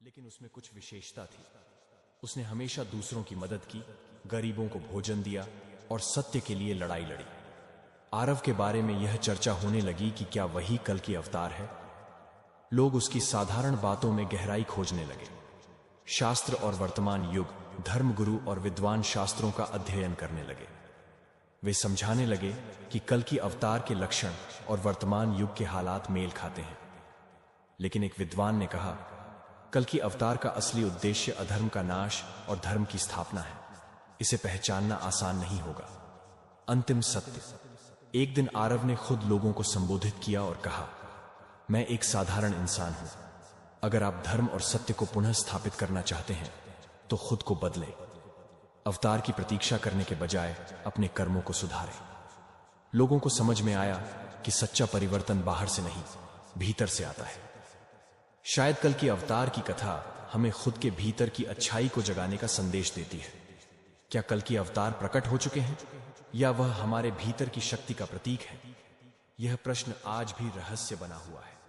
लेकिन उसमें कुछ विशेषता थी। उसने हमेशा दूसरों की मदद की, गरीबों को भोजन दिया और सत्य के लिए लड़ाई लड़ी। आरव के बारे में यह चर्चा होने लगी कि क्या वही कल की अवतार है। लोग उसकी साधारण बातों में गहराई खोजने लगे। शास्त्र और वर्तमान युग, धर्मगुरु और विद्वान शास्त्रों का अध्ययन करने लगे। वे समझाने लगे कि कल की अवतार के लक्षण और वर्तमान युग के हालात मेल खाते हैं। लेकिन एक विद्वान ने कहा, कल की अवतार का असली उद्देश्य अधर्म का नाश और धर्म की स्थापना है। इसे पहचानना आसान नहीं होगा। अंतिम सत्य। एक दिन आरव ने खुद लोगों को संबोधित किया और कहा, मैं एक साधारण इंसान हूं। अगर आप धर्म और सत्य को पुनः स्थापित करना चाहते हैं तो खुद को बदलें। अवतार की प्रतीक्षा करने के बजाय अपने कर्मों को सुधारें। लोगों को समझ में आया कि सच्चा परिवर्तन बाहर से नहीं, भीतर से आता है। शायद कल की अवतार की कथा हमें खुद के भीतर की अच्छाई को जगाने का संदेश देती है। क्या कल की अवतार प्रकट हो चुके हैं या वह हमारे भीतर की शक्ति का प्रतीक है? यह प्रश्न आज भी रहस्य बना हुआ है।